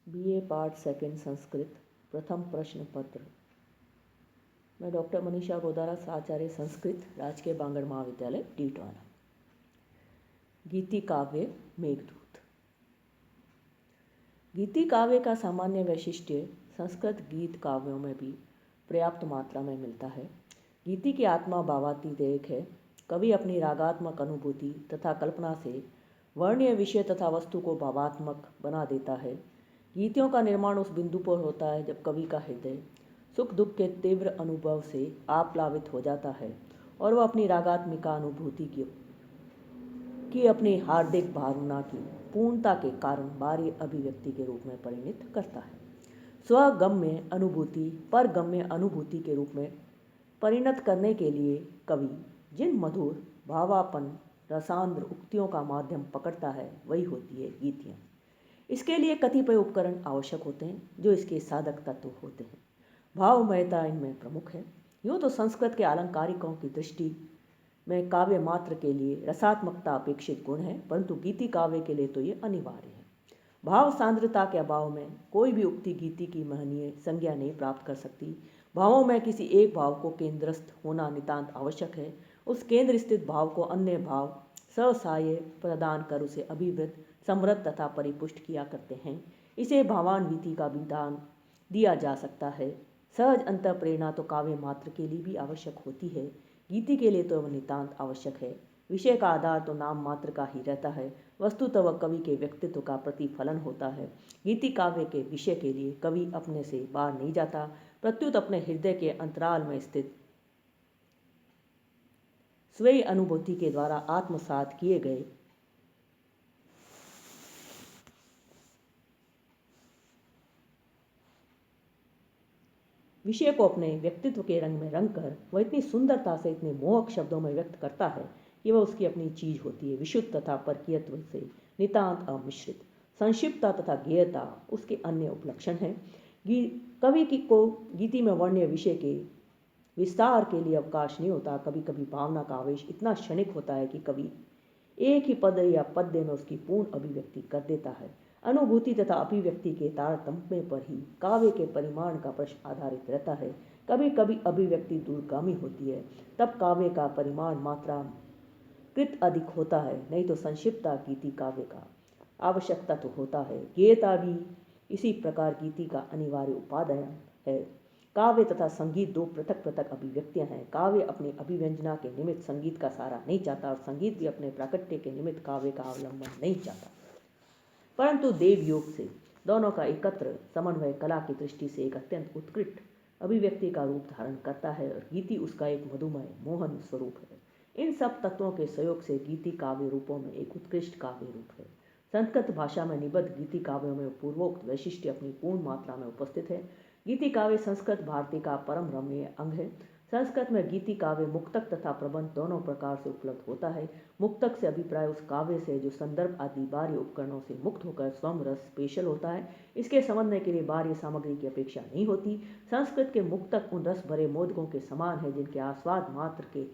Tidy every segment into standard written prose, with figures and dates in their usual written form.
BA part second Sanskrit प्रथम प्रश्न पत्र। मैं डॉक्टर मनीषा गोदारा, आचार्य संस्कृत, राजकीय बांगड़ महाविद्यालय टीटवाला। गीति काव्य मेघदूत। गीति काव्य का सामान्य वैशिष्ट्य संस्कृत गीत काव्यों में भी पर्याप्त मात्रा में मिलता है। गीति की आत्मा भावातीत है। कवि अपनी रागात्मक अनुभूति तथा कल्पना से वर्णीय विषय तथा वस्तु को भावात्मक बना देता है। गीतियों का निर्माण उस बिंदु पर होता है जब कवि का हृदय सुख दुख के तीव्र अनुभव से आप्लावित हो जाता है और वह अपनी रागात्मिका अनुभूति की अपनी हार्दिक भावना की पूर्णता के कारण बाह्य अभिव्यक्ति के रूप में परिणत करता है। स्वगम्य अनुभूति परगम्य अनुभूति के रूप में परिणत करने के लिए कवि जिन मधुर भावापन रसांद्र उक्तियों का माध्यम पकड़ता है वही होती है गीतियाँ। इसके लिए कतिपय उपकरण आवश्यक होते हैं जो इसके साधक तत्व होते हैं। भावमयता इनमें प्रमुख है। यूँ तो संस्कृत के आलंकारिकों की दृष्टि में काव्य मात्र के लिए रसात्मकता अपेक्षित गुण है, परंतु गीति काव्य के लिए तो ये अनिवार्य है। भाव सांद्रता के अभाव में कोई भी उक्ति गीति की महनीय संज्ञा नहीं प्राप्त कर सकती। भावों में किसी एक भाव को केंद्रस्थ होना नितांत आवश्यक है। उस केंद्र स्थित भाव को अन्य भाव ससाय प्रदान कर उसे अभिवृद्ध समृद्ध तथा परिपुष्ट किया करते हैं। इसे भावान्विति का भी दान दिया जा सकता है। सहज अंतर प्रेरणा तो काव्य मात्र के लिए भी आवश्यक होती है, गीति के लिए तो वह नितांत आवश्यक है। विषय का आधार तो नाम मात्र का ही रहता है, वस्तुतः वह कवि के व्यक्तित्व का प्रतिफलन होता है। गीति काव्य के विषय के लिए कवि अपने से बाहर नहीं जाता, प्रत्युत अपने हृदय के अंतराल में स्थित स्वयं अनुभूति के द्वारा आत्मसात किए गए विषय को अपने व्यक्तित्व के रंग में रंग कर वह इतनी सुंदरता से इतने मोहक शब्दों में व्यक्त करता है कि वह उसकी अपनी चीज होती है। विशुद्ध तथा परकीयत्व से नितांत अमिश्रित संक्षिप्तता तथा गेयता उसके अन्य उपलक्षण हैं। कवि को गीति में वर्ण्य विषय के विस्तार के लिए अवकाश नहीं होता। कभी कभी भावना का आवेश इतना क्षणिक होता है कि कवि एक ही पद या पद्य में उसकी पूर्ण अभिव्यक्ति कर देता है। अनुभूति तथा अभिव्यक्ति के तारतम्य पर ही काव्य के परिमाण का प्रश्न आधारित रहता है। कभी कभी अभिव्यक्ति दूरगामी होती है, तब काव्य का परिमाण मात्रा कृत अधिक होता है, नहीं तो संक्षिप्तता गीति काव्य का आवश्यक तत्व होता है। गेयता भी इसी प्रकार गीति का अनिवार्य उपादान है। काव्य तथा संगीत दो पृथक पृथक अभिव्यक्तियां हैं। काव्य अपनी अभिव्यंजना के निमित्त संगीत का सहारा नहीं चाहता और संगीत भी अपने प्राकट्य के निमित्त काव्य का अवलंबन नहीं चाहता, परंतु देव योग से दोनों का एकत्र समन्वय कला की दृष्टि से एक अत्यंत उत्कृष्ट अभिव्यक्ति का रूप धारण करता है और गीति उसका एक मधुमय मोहन स्वरूप है। इन सब तत्वों के सहयोग से गीति काव्य रूपों में एक उत्कृष्ट काव्य रूप है। संस्कृत भाषा में निबद्ध गीति काव्यों में पूर्वोक्त वैशिष्ट्य अपनी पूर्ण मात्रा में उपस्थित है। गीति काव्य संस्कृत भारती का परम रमणीय अंग है। संस्कृत में गीति काव्य मुक्तक तथा प्रबंध दोनों प्रकार से उपलब्ध होता है। मुक्तक से अभिप्राय उस काव्य से जो संदर्भ आदि बाह्य उपकरणों से मुक्त होकर स्वम रस स्पेशल होता है। इसके समझने के लिए बाह्य सामग्री की अपेक्षा नहीं होती। संस्कृत के मुक्तक उन रस भरे मोदकों के समान है जिनके आस्वाद मात्र के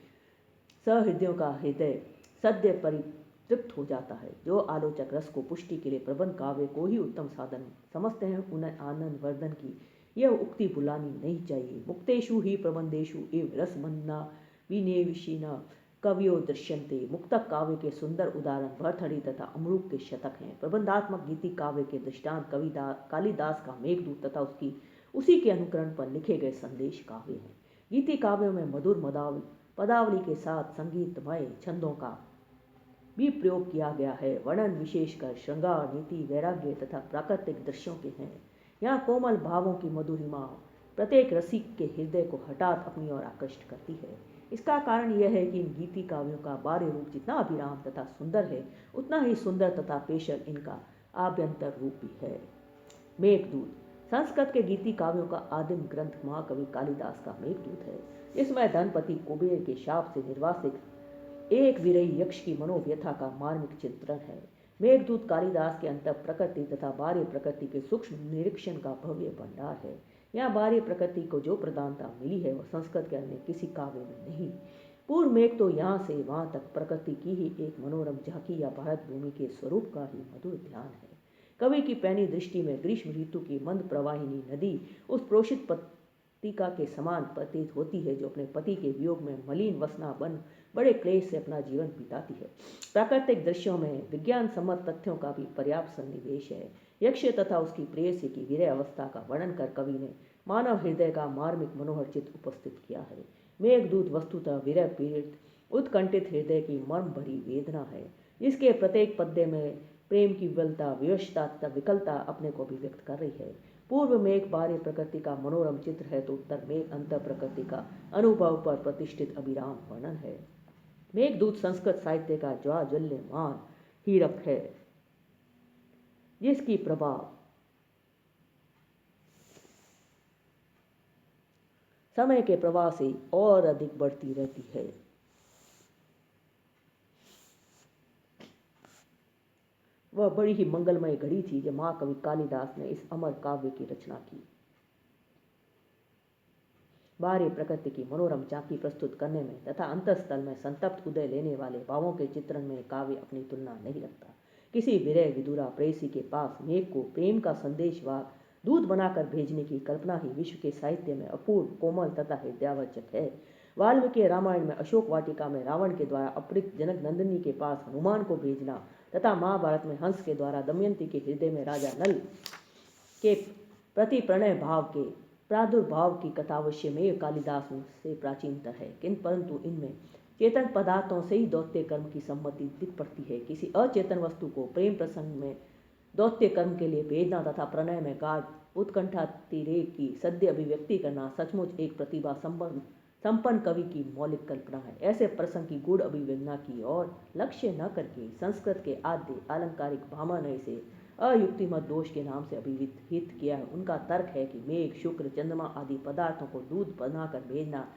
सहृदयों का हृदय सद्य परितृप्त हो जाता है। जो आलोचक रस को पुष्टि के लिए प्रबंध काव्य को ही उत्तम साधन समझते हैं, उन्हें आनंद वर्धन की यह उक्ति भुलानी नहीं चाहिए। मुक्तेषु ही प्रबंधेषु एव रसमन्ना विनेविशिना कवियो दृश्यन्ते। मुक्तक काव्य के सुंदर उदाहरण भरथड़ी तथा अमरूक के शतक हैं। प्रबंधात्मक गीति काव्य के दृष्टांत कालिदास का मेघदूत तथा उसी के अनुकरण पर लिखे गए संदेश काव्य हैं। गीति काव्यों में मधुर पदावली के साथ संगीतमय छंदों का भी प्रयोग किया गया है। वर्णन विशेषकर श्रृंगार नीति वैराग्य तथा प्राकृतिक दृश्यों के हैं। यहाँ कोमल भावों की मधुरिमा प्रत्येक रसिक के हृदय को हठात अपनी ओर आकृष्ट करती है। इसका कारण यह है कि इन गीति काव्यों का बाह्य रूप जितना अभिराम तथा सुंदर है, उतना ही सुंदर तथा पेशल इनका आभ्यंतर रूप भी है। मेघदूत संस्कृत के गीति काव्यों का आदिम ग्रंथ महाकवि कालिदास का मेघदूत है, जिसमें धनपति कुबेर के शाप से निर्वासित एक विरही यक्ष की मनोव्यथा का मार्मिक चित्रण है। मेघदूत कालिदास के अंतर प्रकृति तथा बाह्य प्रकृति के सूक्ष्म निरीक्षण का भव्य भंडार है। यहाँ बाह्य प्रकृति को जो प्रधानता मिली है वह संस्कृत के अन्य किसी काव्य में नहीं। पूर्व मेघ तो यहाँ से वहाँ तक प्रकृति की ही एक मनोरम झांकी या भारत भूमि के स्वरूप का ही मधुर ध्यान है। कवि की पैनी दृष्टि में ग्रीष्म ऋतु की मंद प्रवाहिनी नदी उस प्रोषित पत्तिका के समान प्रतीत होती है जो अपने पति के वियोग में मलिन वसना बन बड़े क्लेश से अपना जीवन बिताती है। प्राकृतिक दृश्यों में विज्ञान सम्मत तथ्यों का भी पर्याप्त सन्निवेश है। यक्ष तथा उसकी प्रेयसी की विरह अवस्था का वर्णन कर कवि ने मानव हृदय का मार्मिक मनोहर चित्र उपस्थित किया है। मेघदूत वस्तुतः विरह पीड़ित उत्कंठित हृदय की मर्म भरी वेदना है, जिसके प्रत्येक पद्य में प्रेम की विवलता, विवशता तथा विकलता अपने को अभिव्यक्त कर रही है। पूर्व मेघ बाह्य प्रकृति का मनोरम चित्र है तो उत्तर मेघ अंतर प्रकृति का अनुभव पर प्रतिष्ठित अभिराम वर्णन है। मेघदूत संस्कृत साहित्य का ज्वाज्वल्यमान हीरक है, जिसकी प्रभा समय के प्रवाह से और अधिक बढ़ती रहती है। वह बड़ी ही मंगलमय घड़ी थी जब महाकवि कालिदास ने इस अमर काव्य की रचना की। बाहरी प्रकृति की मनोरम झांकी प्रस्तुत करने में तथा अंतःस्थल में संतप्त उदय लेने वाले भावों के चित्रण में काव्य अपनी तुलना नहीं रखता। किसी विरह विदुरा प्रेयसी के पास मेघ को प्रेम का संदेश व दूत बनाकर भेजने की कल्पना ही विश्व के साहित्य में अपूर्व, कोमल तथा हृदयावर्चक है। वाल्मीकि रामायण में अशोक वाटिका में रावण के द्वारा अपहृत जनक नंदिनी के पास हनुमान को भेजना तथा महाभारत में हंस के द्वारा दमयंती के हृदय में राजा नल के प्रति प्रणय भाव के प्रादुर्भाव की कथा अवश्य में कालिदास से प्राचीनतर है, किंतु परंतु इनमें चेतन पदार्थों से ही दौत्य कर्म की सम्मति दिख पड़ती है। किसी अचेतन वस्तु को प्रेम प्रसंग में दौत्य कर्म के लिए भेजना तथा प्रणय में गाढ़ उत्कंठातिरेक की सद्य अभिव्यक्ति करना सचमुच एक प्रतिभा संपन्न कवि की मौलिक कल्पना है। ऐसे प्रसंग की गूढ़ अभिव्यंजना की और लक्ष्य न करके संस्कृत के आद्य अलंकारिक भामानय से अयुक्तिमत दोष के नाम से अभिहित किया है। उनका तर्क है कि मेघ, शुक्र, चंद्रमा आदि पदार्थों को दूध बनाकर भेजना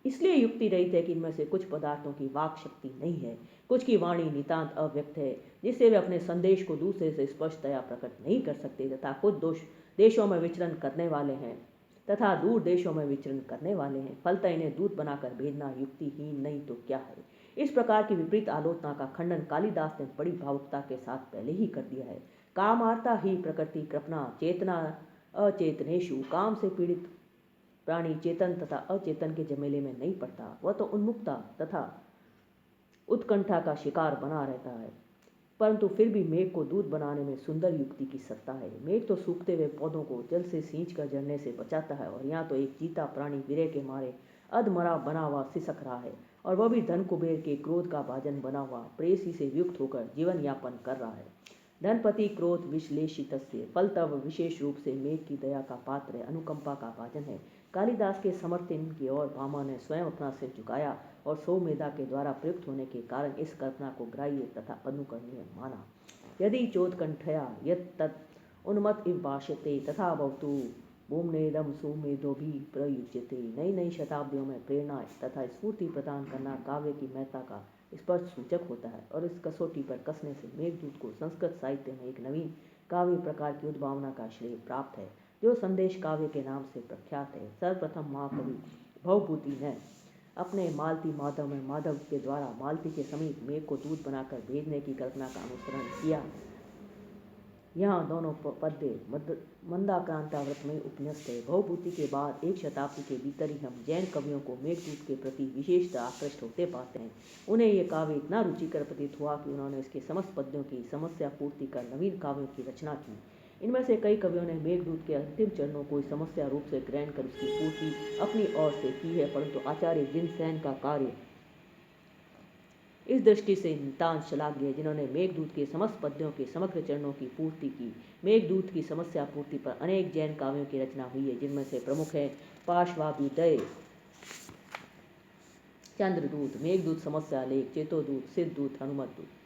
इसलिए युक्ति रहित है कि इनमें से कुछ पदार्थों की वाक शक्ति नहीं है, कुछ की वाणी नितांत अव्यक्त है जिससे वे अपने संदेश को दूसरे से स्पष्टतया प्रकट नहीं कर सकते, तथा कुछ देशों में विचरण करने वाले हैं तथा दूर देशों में विचरण करने वाले हैं। फलतः इन्हें दूत बनाकर भेजना युक्तिहीन नहीं तो क्या है। इस प्रकार की विपरीत आलोचना का खंडन कालिदास ने बड़ी भावुकता के साथ पहले ही कर दिया है। कामार्ता ही प्रकृति कृपणा चेतना अचेतनेशु, काम से पीड़ित प्राणी चेतन तथा अचेतन के जमेले में नहीं पड़ता, वह तो उन्मुक्ता तथा उत्कंठा का शिकार बना रहता है। परंतु फिर भी मेघ को दूध बनाने में सुंदर युक्ति की सत्ता है। मेघ तो सूखते हुए पौधों को जल से सींच कर जलने से बचाता है, और यहाँ तो एक जीता प्राणी विरह के मारे अधमरा बना हुआ सिसक रहा है, और वह भी धन कुबेर के क्रोध का भाजन बना हुआ प्रेयसी से युक्त होकर जीवन यापन कर रहा है। धनपति क्रोध विश्लेषित फलतः विशेष रूप से मेघ की दया का पात्र है, अनुकंपा का भाजन है। कालिदास के समर्थन की ओर भामा ने स्वयं अपना सिर झुकाया और सौमेधा के द्वारा प्रयुक्त होने के कारण इस कल्पना को ग्राह्य तथा अनुकरणीय माना। यदि चोत्कंठया यत् उन्मत्त इव भाष्यते तथा भवतु भूमनेदम सुमेधो भी प्रयुज्यते। नई नई शताब्दियों में प्रेरणा तथा स्फूर्ति प्रदान करना काव्य की महत्ता का स्पष्ट सूचक होता है, और इस कसौटी पर कसने से मेघदूत को संस्कृत साहित्य में एक नवीन काव्य प्रकार की उद्भावना का श्रेय प्राप्त है, जो संदेश काव्य के नाम से प्रख्यात है। सर्वप्रथम महाकवि भवभूति ने अपने मालती माधव में माधव के द्वारा मालती के समीप मेघ को दूध बनाकर भेजने की कल्पना का अनुसरण किया। यहाँ दोनों पद्य मंदाक्रांताव्रत में उपन्यस्त है। भवभूति के बाद एक शताब्दी के भीतर ही हम जैन कवियों को मेघदूत के प्रति विशेषतः आकृष्ट होते पाते हैं। उन्हें यह काव्य इतना रुचिकर प्रतीत हुआ कि उन्होंने इसके समस्त पद्यों की समस्या पूर्ति कर नवीन काव्यों की रचना की। इनमें से कई कवियों ने मेघदूत के अंतिम चरणों को समस्या रूप से ग्रहण कर उसकी पूर्ति अपनी ओर से की है, परंतु आचार्य जिनसेन का कार्य इस दृष्टि से नितांत श्लाघ्य है, जिन्होंने मेघदूत के समस्त पद्यों के समग्र चरणों की पूर्ति की। मेघदूत की समस्या पूर्ति पर अनेक जैन काव्यों की रचना हुई है, जिनमें से प्रमुख है पार्श्वाभ्युदय, चंद्रदूत, मेघदूत समस्या लेख, चेतोदूत, सिद्धदूत, हनुमत दूत।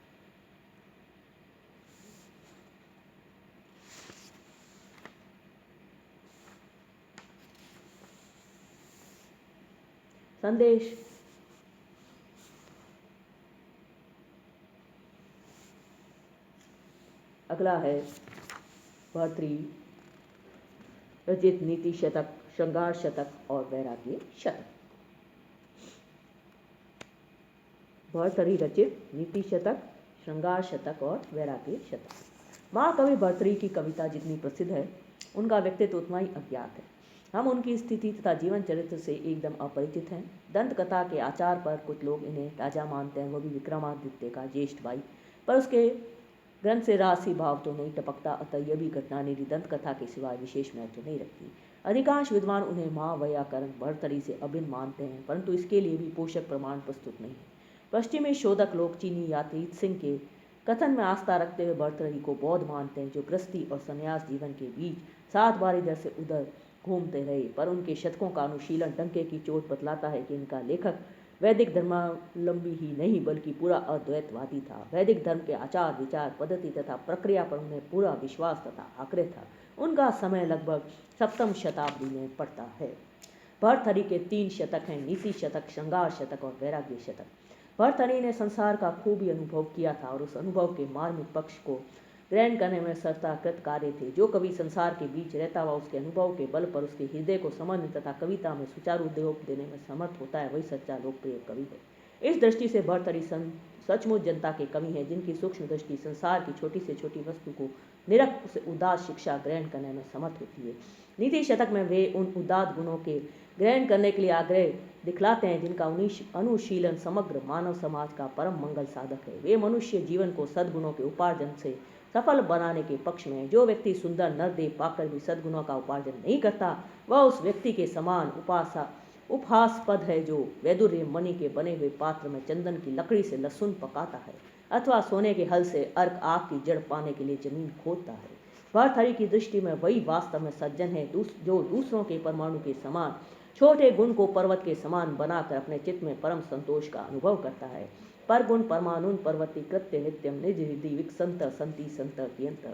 संदेश अगला है भर्तृ रचित नीति शतक, श्रृंगार शतक और वैराग्य शतक। भर्तृ रचित नीति शतक, श्रृंगार शतक और वैराग्य शतक। महाकवि भर्तृहरि की कविता जितनी प्रसिद्ध है, उनका व्यक्तित्व उतना ही अज्ञात है। हम उनकी स्थिति तथा जीवन चरित्र से एकदम अपरिचित हैं। दंत कथा के आचार पर कुछ लोग इन्हें राजा मानते हैं, वो भी विक्रमादित्य का ज्येष्ठ भाई, पर उसके ग्रंथ से राशि भाव तो नहीं टपकता, अतः यह भी घटना निरी दंत कथा के सिवाय विशेष महत्व नहीं रखती। अधिकांश विद्वान उन्हें महावैयाकरण भर्तृहरि से अभिन्न मानते हैं, परंतु इसके लिए भी पोषक प्रमाण प्रस्तुत नहीं है। पश्चिमी शोधक लोग चीनी यात्री सिंह के कथन में आस्था रखते हुए भर्तृहरि को बौद्ध मानते हैं, जो गृहस्थी और संन्यास जीवन के बीच 7 बार इधर से उधर घूमते रहे, पर उनके शतकों का अनुशीलन डंके की चोट बतलाता है कि इनका लेखक वैदिक धर्मावलंबी ही नहीं बल्कि पूरा अद्वैतवादी था। वैदिक धर्म के आचार विचार पद्धति तथा प्रक्रिया पर उन्हें पूरा विश्वास तथा आग्रह था। उनका समय लगभग 7वीं शताब्दी में पड़ता है। भर्तृहरि के 3 शतक हैं, नीति शतक, श्रृंगार शतक और वैराग्य शतक। भर्तृहरि ने संसार का खूब ही अनुभव किया था और उस अनुभव के मार्मिक पक्ष को ग्रहण करने में सर्वकृत कार्य थे। जो कवि संसार के बीच रहता हुआ उसके अनुभव के बल पर उसके हृदय को समझने तथा कविता में सुचारू देह देने में समर्थ होता है, वही सच्चा लोकप्रिय कवि है। इस दृष्टि से भर्तृहरि सचमुच जनता के कवि हैं, जिनकी सूक्ष्म दृष्टि संसार की छोटी से छोटी वस्तु को निरख उसे उदास शिक्षा ग्रहण करने में समर्थ होती है। नीति शतक में वे उन उदात गुणों के ग्रहण करने के लिए आग्रह दिखलाते हैं जिनका अनुशीलन समग्र मानव समाज का परम मंगल साधक है। वे मनुष्य जीवन को सद्गुणों के उपार्जन से सफल बनाने के पक्ष में है। जो व्यक्ति सुंदर नरदेव पाकर भी सद्गुणों का उपार्जन नहीं करता, वह उस व्यक्ति के समान उपहासास्पद है जो वैदुर्य मणि के बने हुए पात्र में चंदन की लकड़ी से लहसुन पकाता है अथवा सोने के हल से अर्क आग की जड़ पाने के लिए जमीन खोदता है। भर्तृहरि की दृष्टि में वही वास्तव में सज्जन है जो दूसरों के परमाणु के समान छोटे गुण को पर्वत के समान बनाकर अपने चित्त में परम संतोष का अनुभव करता है। पर गुण परमाणुन पर्वती कृत्य नित्यम निज हृदय विकसंत संति संत कियंत।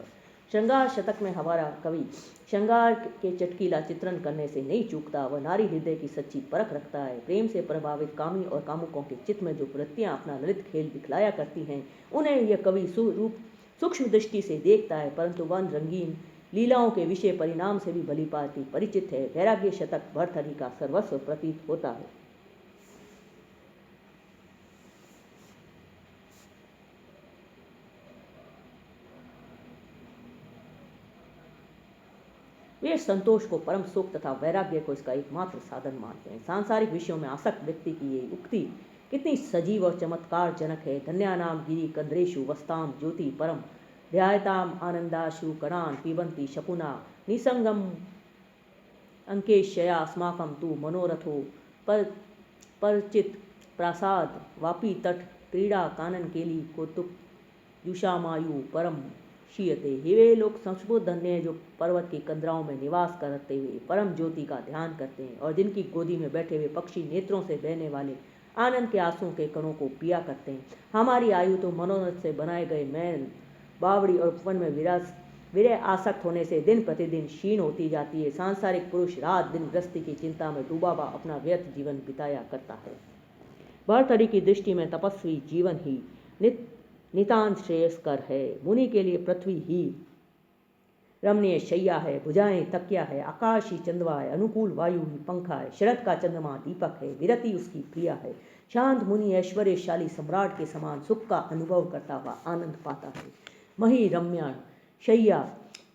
श्रृंगार शतक में हमारा कवि श्रृंगार के चटकीला चित्रण करने से नहीं चूकता, वह नारी हृदय की सच्ची परख रखता है। प्रेम से प्रभावित कामी और कामुकों के चित्त में जो वृत्तियां अपना ललित खेल दिखलाया करती हैं, उन्हें यह कवि सूक्ष्म दृष्टि से देखता है, परंतु वन रंगीन लीलाओं के विषय परिणाम से भी भली भांति परिचित है। वैराग्य शतक भर्तृहरि का सर्वस्व प्रतीत होता है। वे संतोष को परम सुख तथा वैराग्य को इसका एकमात्र साधन मानते हैं। सांसारिक विषयों में आसक्त व्यक्ति की ये उक्ति कितनी सजीव और चमत्कार जनक है। धन्यानाम गिरी कंद्रेशु वस्ताम ज्योति परम ध्यायताम आनंदाशु कणान पिबंती शकुना निसंगम अंकेशया अस्माकं तु मनोरथो परचित प्रासाद वापी तट क्रीड़ा कानन केली कौतुक युषामायु परम शीयते। वे लोग सचमुच धन्य हैं जो पर्वत की कंदराओं में निवास करते हुए परम ज्योति का ध्यान करते हैं और जिनकी गोदी में बैठे हुए पक्षी नेत्रों से बहने वाले आनंद के आंसुओं के कणों को पिया करते हैं। हमारी आयु तो मनोरथ से बनाए गए मैल बावड़ी और उपवन में विरह आसक्त होने से दिन प्रतिदिन क्षीण होती जाती है। सांसारिक पुरुष रात दिन गृहस्थी की चिंता में डूबा हुआ अपना व्यर्थ जीवन बिताया करता है। भर्तृहरि की दृष्टि में तपस्वी जीवन ही नितांत श्रेयस्कर है। मुनि के लिए पृथ्वी ही रमणीय शैया है, भुजाएं तकिया है, आकाश ही चंद्रमा है, अनुकूल वायु ही पंखा है, शरद का चंद्रमा दीपक है, विरति उसकी प्रिया है। शांत मुनि ऐश्वर्यशाली सम्राट के समान सुख का अनुभव करता हुआ आनंद पाता है। मही रम्या शय्या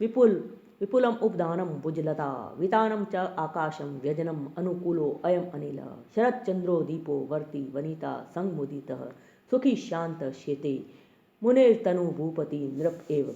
विपुलम उपदानम भुजलता वितानम च आकाशम व्यजनम अनुकूलो अयम अनिल शरद चंद्रो दीपो वर्ति वनिता संग मुदितः सुखी शांत शेते मुनिर्तनु भूपति नृप एव।